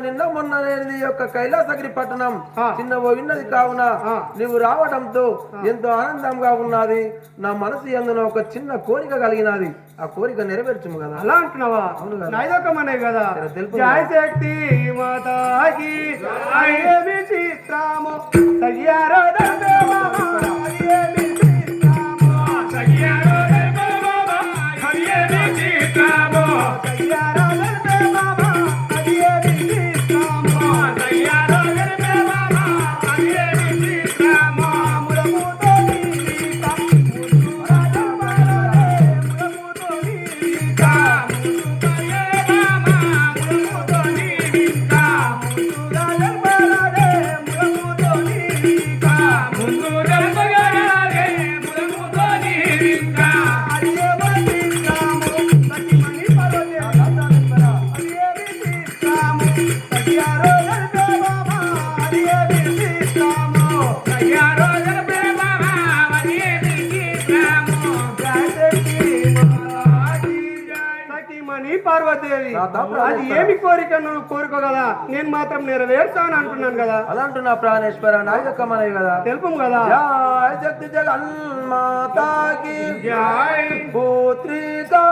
నిన్న మొన్న అనేది యొక్క కైలాసగిరి పట్టణం చిన్న పోయినది కావున నువ్వు రావడంతో ఎంతో ఆనందంగా ఉన్నది. నా మనసు ఎందున ఒక చిన్న కోరిక కలిగినది. ఆ కోరిక నెరవేర్చుము కదా. అలా అంటున్నావా? అవును కదా. నైదకమనే కదా. జై శక్తి మాతాకి చిత్రము సయ్యారో పార్వతీదేవి. అది ఏమి కోరిక నువ్వు కోరుకో కదా, నేను మాత్రం నెరవేర్చాను అంటున్నాను కదా. అలా అంటున్నా ప్రాణేశ్వర నాయకమ్మనే కదా. తెలుపు కదా. జై శక్తి జగన్మాతాకి జై పుత్రికా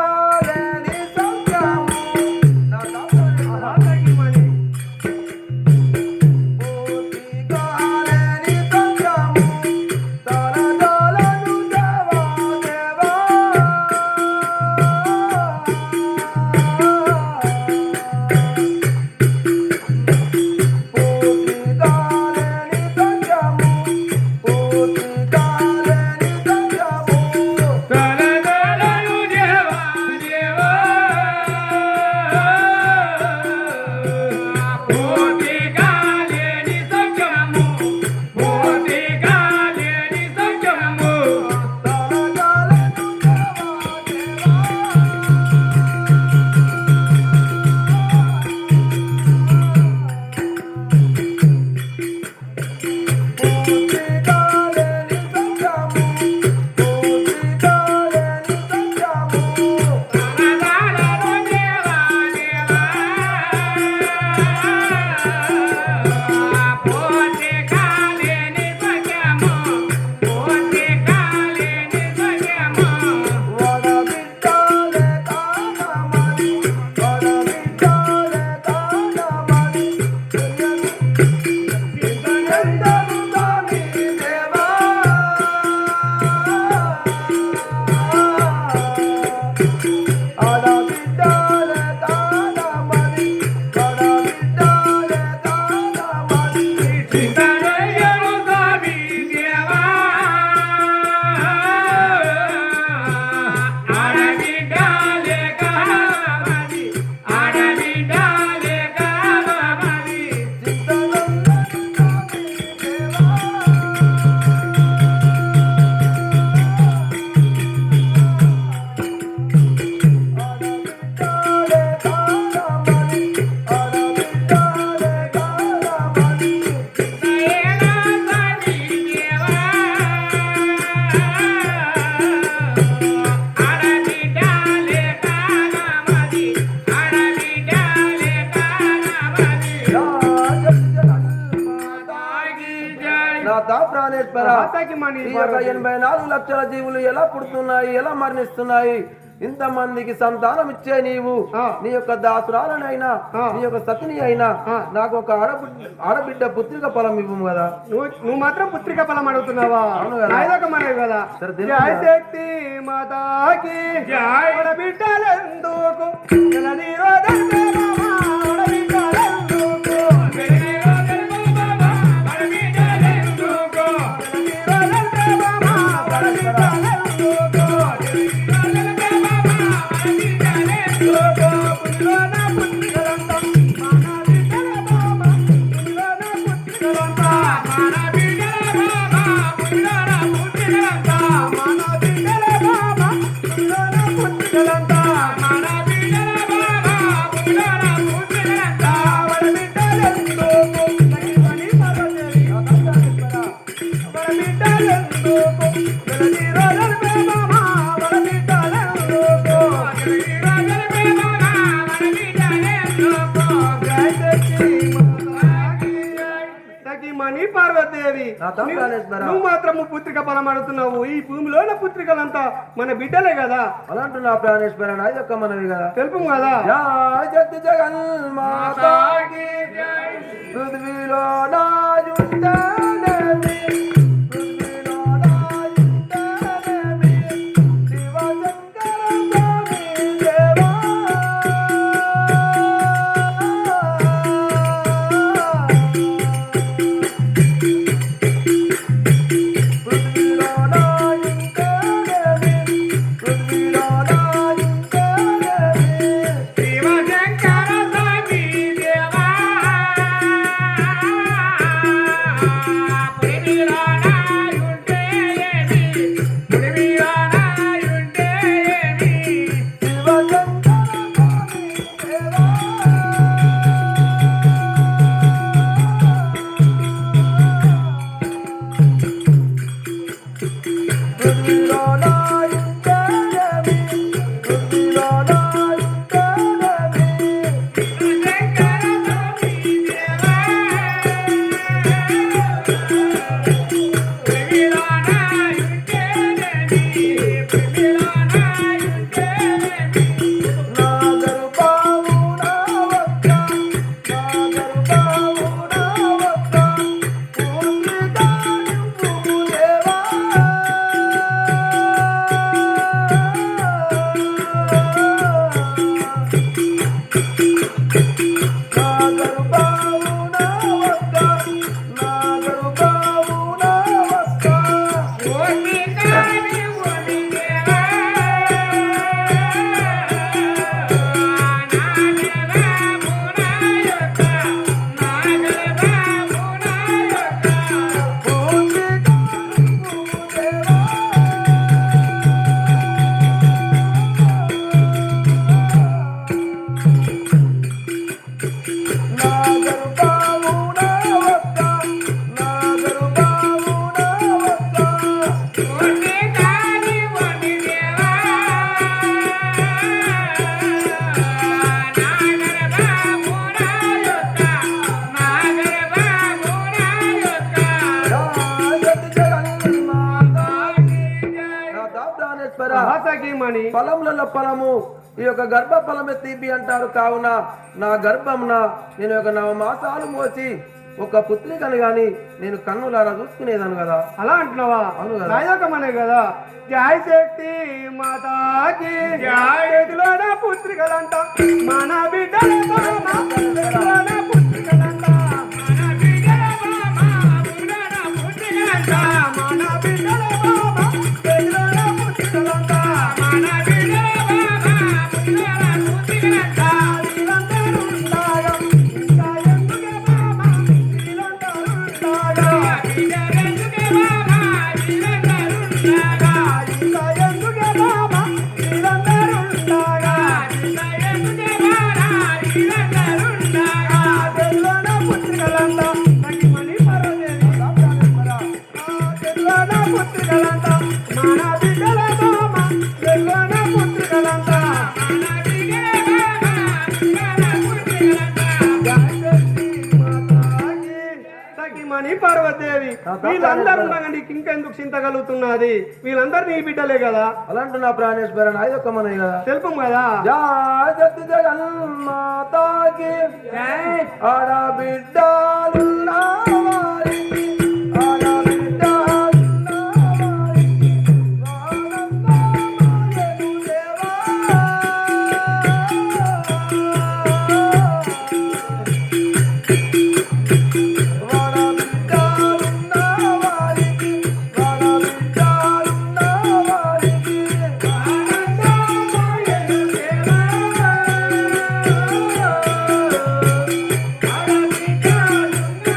ప్రాణేశ్వర 84 లక్షల జీవులు ఎలా పుడుతున్నాయి, ఎలా మరణిస్తున్నాయి? ఇంతమందికి సంతానం ఇచ్చే నీవు నీ యొక్క దాసురాలనైనా నీ యొక్క సతిని అయినా నాకు ఒక ఆడబిడ్డ పుత్రిక ఫలం ఇవ్వము కదా. నువ్వు మాత్రం పుత్రిక ఫలం అడుగుతున్నావా? కదా. జై శక్తి మాతాకి బిడ్డలందుకు Thank you. పుత్రికలంతా మన బిడ్డల బాబా పుట్టిన పుత్రికలంతా మన బిడ్డలెందుకు సఖిమణి పార్వతీదేవి మన బిడ్డలెందుకు జలది రోజుల ప్రేమమా మన బిడ్డలెందుకు జలది రోజుల ప్రేమమా మన బిడ్డలెందుకు జయ సఖిమణి పార్వతీదేవి నా తమ్ముడు ప్రాణేశ్వర. నువ్వు మాత్రము పుత్రిక ఫలం అడుగుతున్నావు ఈ భూమిలోని పుత్రికలంతా మన బిడ్డలే కదా అలాంటి నా ప్రాణేశ్వర నా యొక్క మనవి కదా తెలుపు కదా జయ జగత్ జగన్మాతాకి పృథ్వీలో నాయుండేవి పృథ్వీలో నాయుండేవి శివశంకర స్వామి దేవా పృథ్వీలో నాయుండేవి పృథ్వీలో నాయుండేవి శివశంకర స్వామి దేవా సఖిమణి ఫలములలో ఫలము ఈ యొక్క గర్భ ఫలమే తీపి అంటారు కావున నా గర్భమున నేను ఒక 9 మాసాలు మోసి ఒక పుత్రికను గాని నేను కన్నులారా చూసుకునేదాను కదా. అలా అంటున్నావా? అవును కదా. నాయకమనే కదా. జయ శక్తి మాతాకి చేతిలోన పుత్రికలంట మన బిడ్డల మామ చేతిలోన పుత్రికలంట మన బిడ్డల మామ పుట్టిన పుత్రికలంట మన బిడ్డల మామ చేతిలోన పుత్రికలంట మన బిడ్డల మామ పుట్టిన పుత్రికలంట వీరందరూ ఉంటాగా ఇంకా ఎందుకే మామ వీరందరూ ఉంటాగా వీరందరూ మామ వీరందరూ ఉంటాగా ఇంకా ఎందుకే మామ వీరందరూ ఉంటాగా ఇంకా ఎందుకే మామ వీరందరూ ఉంటాగా తెల్లోన పుత్రికలంట సఖిమణి పార్వతీదేవి తెల్లోన పుత్రికలంట మన బిడ్డల మామ తెల్లోన పుత్రికలంట మన బిడ్డల మామ సఖిమణి పార్వతీదేవి వీళ్ళందరూ ఉండగా నీకు ఇంకెందుకు చింత కలుగుతున్నది? వీళ్ళందరూ నీ బిడ్డలే కదా. అలాంటి నా ప్రాణేశ్వర నా యొక్క మనవి కదా. తెలుపు కదా. జగత్ జగన్మాతాకి ఆడబిడ్డలున్న వారికి ఆడబిడ్డలున్న వారికి ఆనందమయము దేవా. ఆడబిడ్డలున్న వారికి ఆడబిడ్డలున్న వారికి ఆనందమయము దేవా. ఆడబిడ్డలున్న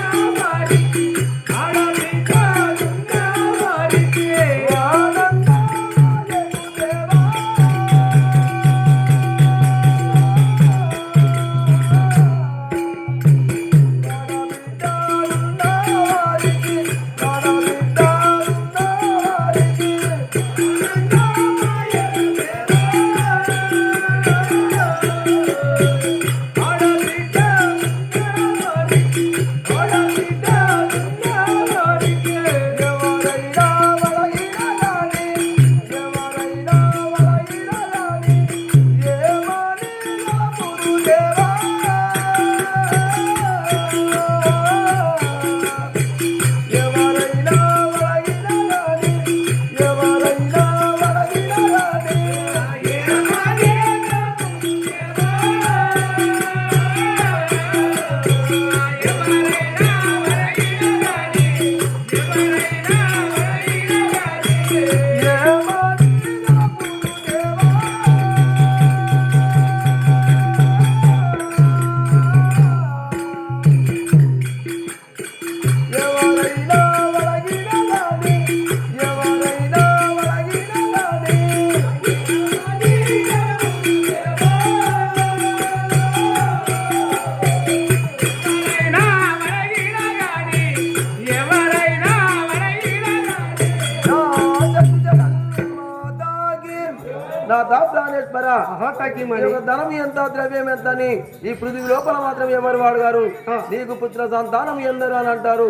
తగ్గి ఈ మరి యొక్క ధనం ఎంత ద్రవ్యం ఎంత అని ఈ పృథివీ లోపల మాత్రం ఎవరు వాడుగారు నీకు పుత్ర సంతానం ఎందరు అని అంటారు.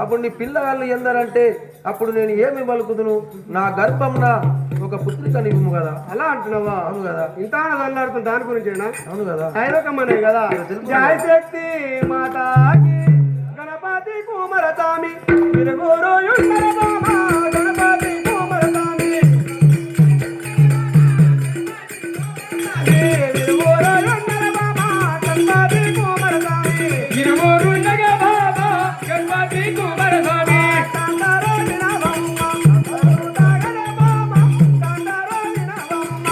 అప్పుడు నీ పిల్లగాళ్ళు ఎందరంటే అప్పుడు నేను ఏమి పలుకుదును? నా గర్భంన ఒక పుత్రిక నివ్వు కదా. అలా అంటున్నావా? అవును కదా. ఇంత అల్లాడుతున్న దాని గురించేనా? అవును కదా. ఐదకమనే కదా. జయ శక్తి మాతాకి గణపతి కుమరతామి తిరుగురు యుండరదామ గణపతి కుమరతామి తిరుగురు యుండరదామ గణపతి కుమరతామి తిరుగురు యుండగ బాబా గణపతి కుమరతామి తందరో వినవమ్మ తందరో బాబా తందరో వినవమ్మ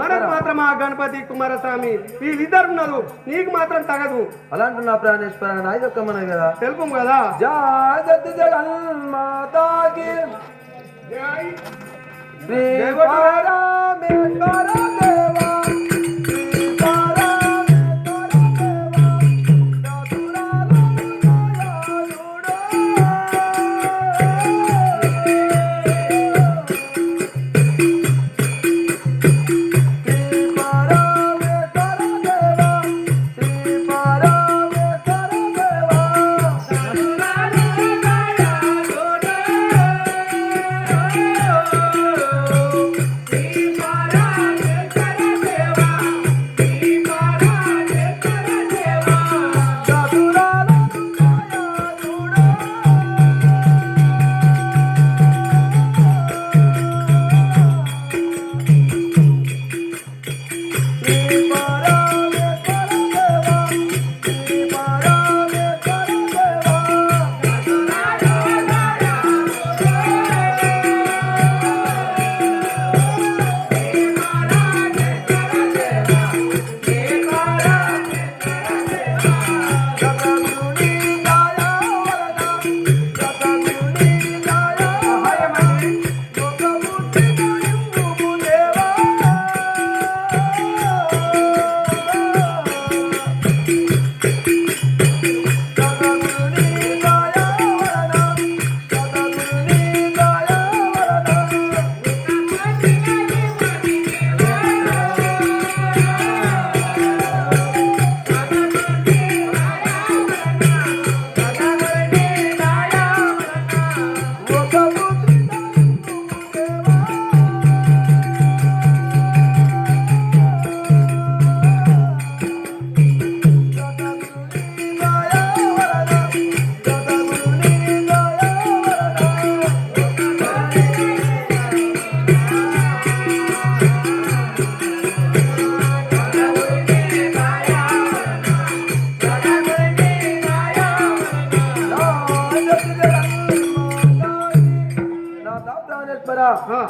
మనకు మాత్రం ఆ గణపతి కుమారస్వామి వీళ్ళిద్దరు ఉన్నారు, నీకు మాత్రం తగదు. అలాంటి నా ప్రాణేశ్వర నాయకమ్మనే కదా. తెలుపు కదా. జగత్ జగన్మాతాకి శ్రీ పరమేశ్వర దేవా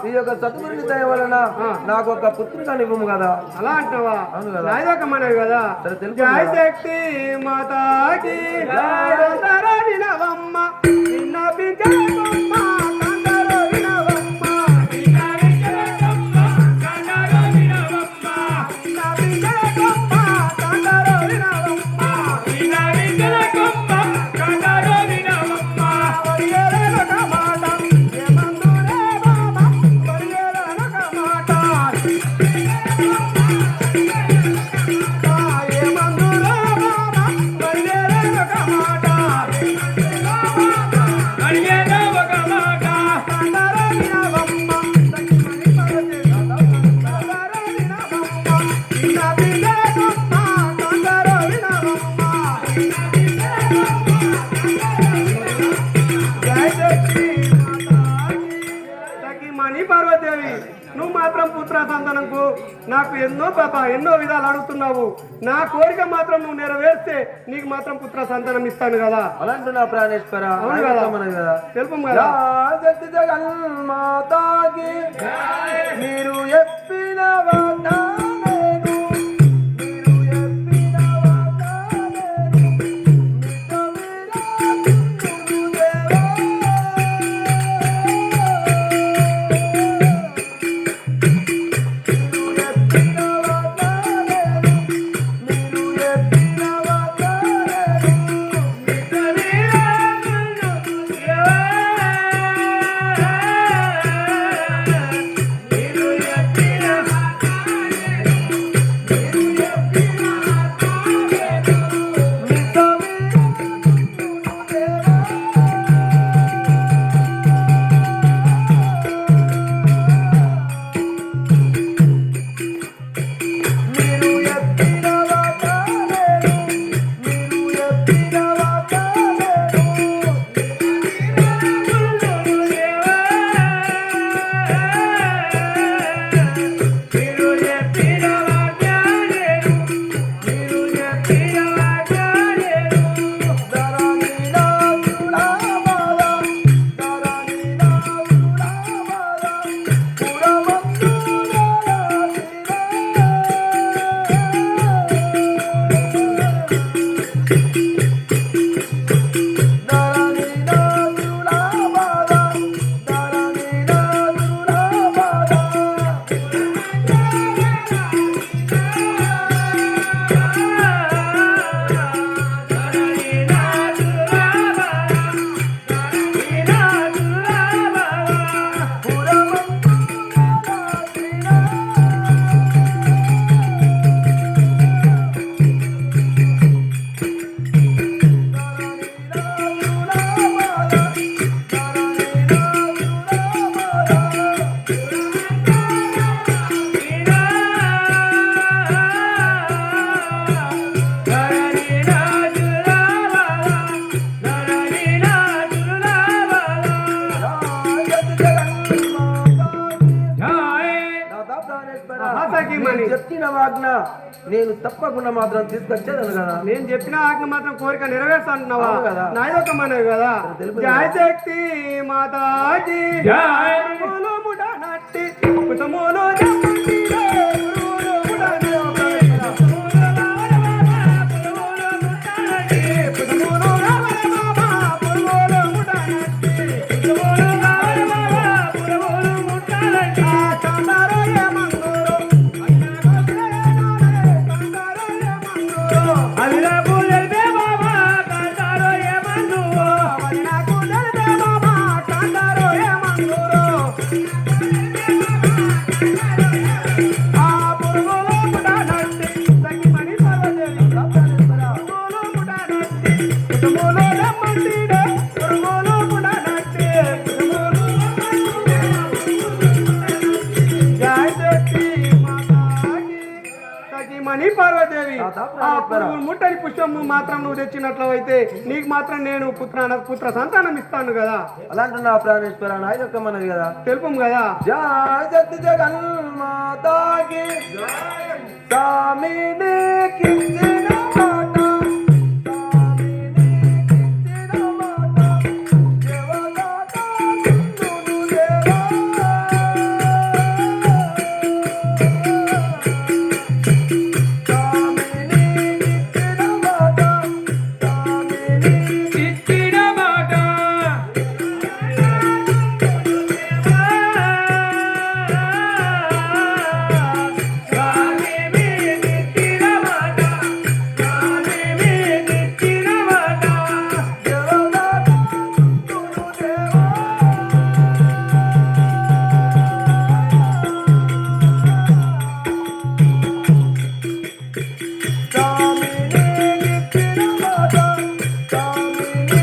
ఈ యొక్క సద్గురుని దయ వలన నాకు ఒక పుత్రిక నివ్వము కదా. అలా అంటావా? అవును కదా. నాయకమనేవి కదా. జయ శక్తి మాతాకి వినవమ్మ నిన్న పింఛమ్మ కందరో వినవమ్మ నిన్న పింఛమ్మ కందరో వినవమ్మ నిన్న పింఛమ్మ కందరో వినవమ్మ నిన్న పింఛమ్మ కందరో వినవమ్మ వరియల కమాట ఏమందురే బాబా వరియల కమాట ఏమందురే బాబా వరియల కమాట పార్వదేవి నువ్వు మాత్రం పుత్ర సంతానంకు నాకు ఎన్నో విధాలు అడుగుతున్నావు. నా కోరిక మాత్రం నువ్వు నెరవేర్స్తే నీకు మాత్రం పుత్ర సంతానం ఇస్తాను కదా. అలాంటి నా ప్రాణేశ్వర అవును కదా. తెలుపు కదా. జగన్మాతాకి మీరు చెప్పిన వాగ్దానమే ఆజ్ఞ నేను తప్పకుండా మాత్రం తీసుకొచ్చేదాను కదా. నేను చెప్పిన ఆజ్ఞ మాత్రం కోరిక నెరవేర్చా అంటున్నావా అవును కదా. నాయొక్క మనవి కదా. తెలుపు జయ శక్తి మాతాజీ జై. పురుగోలు ముఠ నట్టి కుటుంబోలు జమ్మంటి రే. పురుగోలు ముఠ నట్టి కుటుంబోలు రావణ బాబా. పురుగోలు ముఠ నట్టి కుటుంబోలు రావణ బాబా. పురుగోలు ముఠ నట్టి కాంతారయ్య మంగూరు కాంతారయ్య మంగూరు అల్లా బుల్లెల్బే బాబా కాంతారో ఏమన్ను నాకు తెలిసే బాబా కాంతారయ్య మంగూరు ఆ పురుగోలు ముఠ నట్టి సఖిమణి పర్వదేవి పురుగోలు ముఠ నట్టి కుటుంబోలు రమ్మంటి రే. పురుగోలు ముఠ నట్టి కుటుంబోలు జయ శక్తి మాతాకి సఖిమణి పార్వదేవి. ఆ పురుగు ముట్టని పుష్పము మాత్రం నువ్వు తెచ్చినట్లయితే నీకు మాత్రం నేను పుత్ర సంతానం ఇస్తాను కదా. అలాంటి నా ప్రాణేశ్వర నాయక మనవి కదా. తెలుపు కదా. జయ సత్య జగన్మాతాకి స్వామిని కించిన మాట స్వామిని కించిన మాట దేవదాత కుందును దేవా స్వామిని కించిన మాట స్వామిని ఇచ్చిన మాట స్వామి మీద ఇచ్చిన మాట స్వామి మీద ఇచ్చిన మాట దేవదాత కుందును దేవా స్వామిని కించిన మాట స్వామిని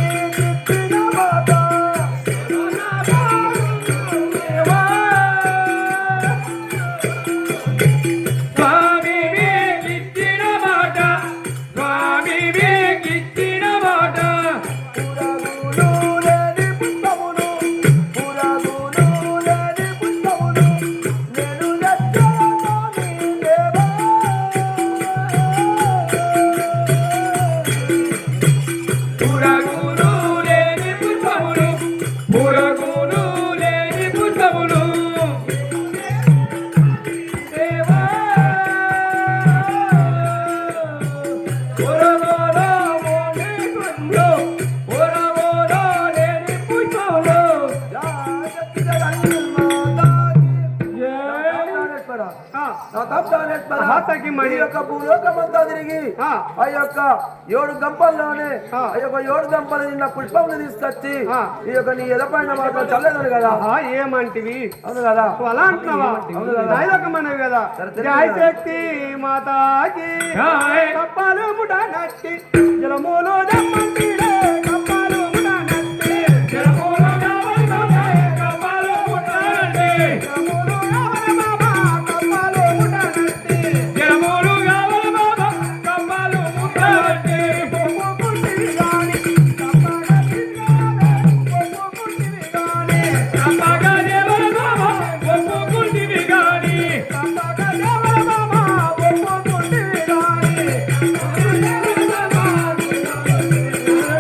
కించిన మాట స్వామి మీద ఇచ్చిన మాట స్వామి మీద ఇచ్చిన మాట పురగులు లేని పుష్పమును పురగులు లేని పుష్పమును నేను తెచ్చాను నీ దేవా పురగులు లేని పుష్పములు పురగులు లేని పుష్పములు దేవా పురగోలో లేని పుష్పములు పురగోలో లేని పుష్పములు జాగతి జగన్మాతాకి జయ ఆ, నా తప్పానేశ్వర మహాసఖిమణి. ఈ యొక్క భూలోకమంతా తిరిగి ఆ. ఆ యొక్క 7 గంపల్లోనే ఆ. ఆ యొక్క 7 గంపలు నిన్న పుష్పములు తీసుకొచ్చి ఆ. ఈ యొక్క నీ ఎదపైన మాత్రం చల్లేదని కదా. ఆహా, ఏమంటివి అవును కదా. నువ్వు అలా అంటున్నావా అవును కదా. నాయొక్క మనవి కదా. సరే, తెలుసు జయ కదా. శక్తి మాతాకి జయ. కప్పాలు ముఠ నట్టి జలమూలు జమ్మంటి రే. కప్పాలు ముఠ నట్టి జలమూల కావలే కపాలు ముట్టాలంటే జలమూలు రావణ బాబా. కప్పాలు ముఠ నట్టి జలమూలు కావల బాబా కపాలు ముట్టాలంటే పొమ్ముకుంటివి గాని కప్పగా తిరగాలే. పొమ్ముకుంటివి గాని కప్పగా దేవర బాబా ఒప్పుకుంటివి గాని కప్పగా దేవర బాబా. పొమ్ముకుంటివి గాని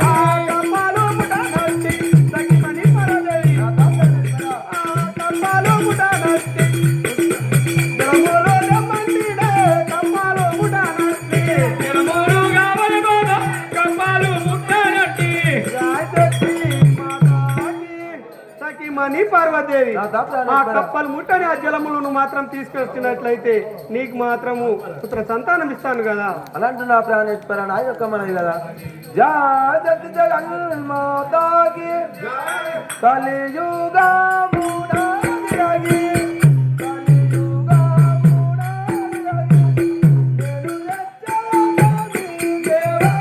ఆ కప్పాలు ముఠ నట్టి సఖిమణి పరదేవి. ఆ కప్పాలు ముఠ నట్టి జలమూలు జమ్మంటి రే. కప్పాలు ముఠ నట్టి జలమూలు కావల బాబా కపాలు ముట్టాలంటే రాజశక్తి మాతాకి సఖిమణి పార్వదేవి. నా తప్పు ఆ కప్పలు ముట్టని ఆ జలములను మాత్రం తీసుకొచ్చినట్లయితే నీకు మాత్రము పుత్ర సంతానం ఇస్తాను కదా. అలాంటి నా ప్రాణేశ్వర నాయక మనవి కదా. జాగతి జగన్మాతాకి కలియుగమున విరగి కలియుగమున విరగి నేను తెచ్చాను నీ దేవా.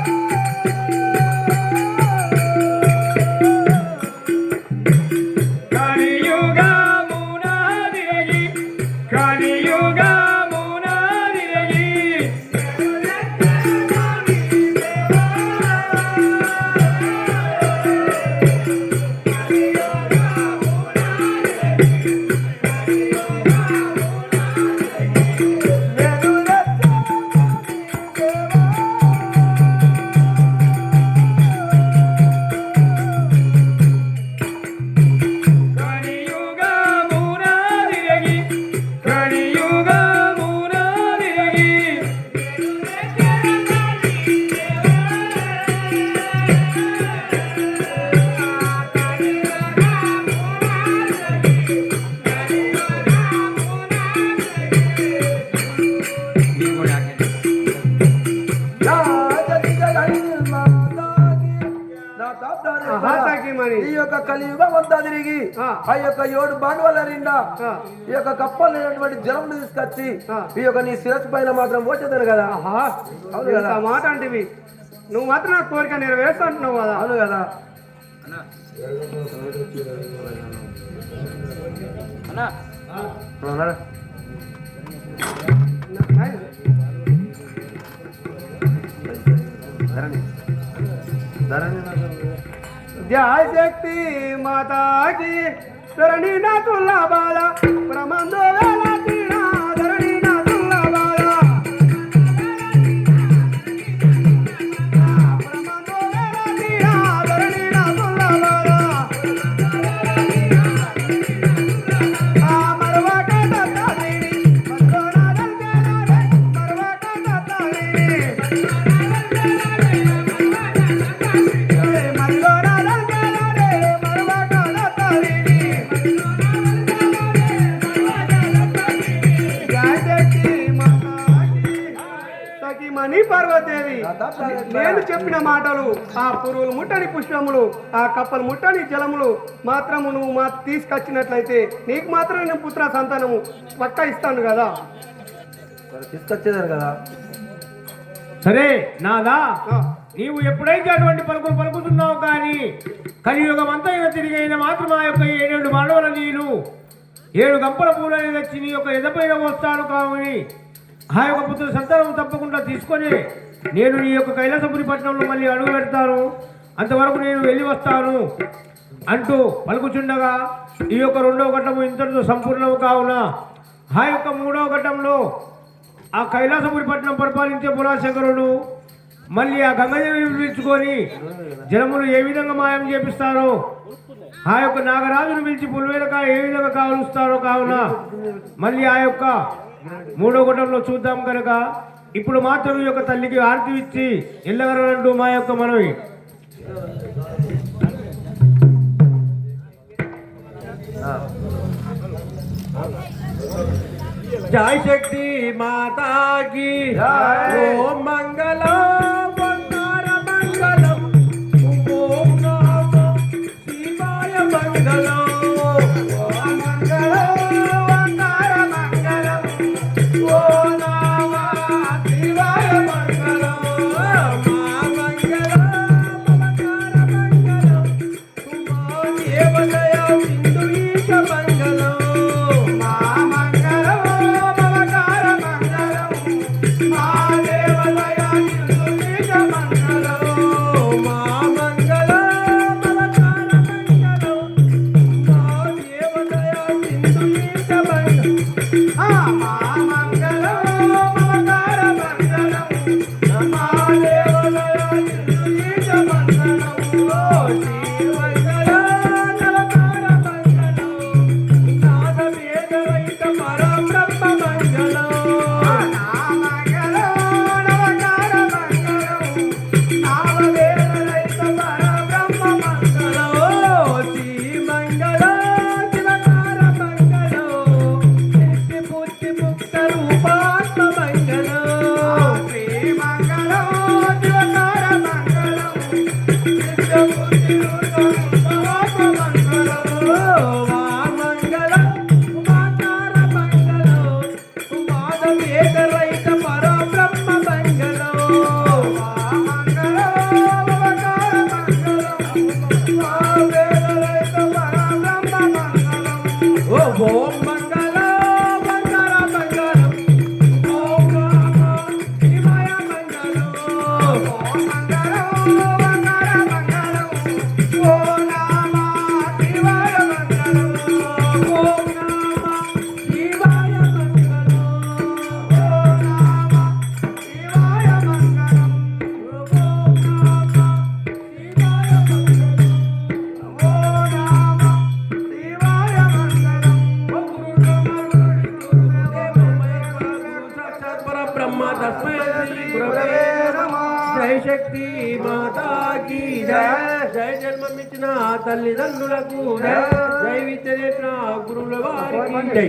కలియుగమునాదిరగి కలియుగమునాదిరగి సఖిమణి ఈ యొక్క కలియుగం అంతా తిరిగి ఆ యొక్క 7 బాండవల నిండా ఈ యొక్క కప్పలు లేనటువంటి జలం తీసుకొచ్చి ఈ యొక్క నీ శిరస్సు పైన మాత్రం పోచేదాను కదా. అవును కదా మాట అంటివి నువ్వు మాత్రం నా కోరిక నెరవేరుస్తా అంటున్నావు కదా. అవును కదా జయ శక్తి మాతాకి ధరణి నా తుల్లా బాల ప్రమందో వేళ తీరా ధరణి నా తుల్లా బాల ప్రమందో వేళ తీరా ధరణి నా తుల్లా బాల మరవాక దత్తాలిని మరవాక దత్తాలిని మరవాక దత్తాలిని మణి పార్వదేవి నేను చెప్పిన మాటలు ఆ పురుగులు ముట్టని పుష్పములు ఆ కప్పలు ముట్టని జలములు మాత్రము నువ్వు తీసుకొచ్చినట్లయితే నీకు మాత్రం నేను పుత్ర సంతానము పక్కా ఇస్తాను కదా. తీసుకొచ్చేదారు కదా. సరే నాదా నీవు ఎప్పుడైతే అటువంటి పలుకులు పలుకుతున్నావు కానీ కలియుగం అంతా తిరిగైన మాత్రం ఆ యొక్క 7 మానవుల నీళ్ళు 7 గంపల పూలని తెచ్చి నీ యొక్క ఎదపైన వస్తాను కావుని ఆ యొక్క పుత్ర సంతానం తప్పకుండా తీసుకొని నేను నీ యొక్క కైలాసపురి పట్టణంలో మళ్ళీ అడుగు పెడతాను, అంతవరకు నేను వెళ్ళి వస్తాను అంటూ పలుకుచుండగా ఈ యొక్క 2వ ఘట్టము ఇంతటితో సంపూర్ణము కావున ఆ యొక్క 3వ ఘట్టంలో ఆ కైలాసపురి పట్టణం పరిపాలించే పురాశంకరుడు మళ్ళీ ఆ గంగదేవిని పిలుచుకొని జలములు ఏ విధంగా మాయం చేపిస్తారో ఆ యొక్క నాగరాజును పిలిచి పులివేలక ఏ విధంగా కాలుస్తారో కావున మళ్ళీ ఆ యొక్క 3వ ఘట్టంలో చూద్దాం కనుక ఇప్పుడు మాత్రం ఈ యొక్క తల్లికి ఆర్తి ఇచ్చి ఎల్లగరంటూ మా యొక్క మనవి. జై శక్తి మాతాకి ఓం మంగళం వందర మంగళం ఓం నమో శివాయ మంగళం ఓం మంగళం వందర మంగళం ఓం నమో శివాయ మంగళం మా మంగళం వందర మంగళం తుమో దేవదయ సింధు ఈశ మంగళం మా ఓం మంగళం వందర మంగళం ఓం నమో శివాయ మంగళం ఓం మంగళం వందర మంగళం ఓం నమో శివాయ మంగళం ఓం నమో శివాయ మంగళం ఓం నమో శివాయ మంగళం ఓం నమో శివాయ జై శక్తి మాతాకి జై జన్మమిచ్చిన తల్లిదండ్రులకు జై విద్య గురువుల వారికి జై.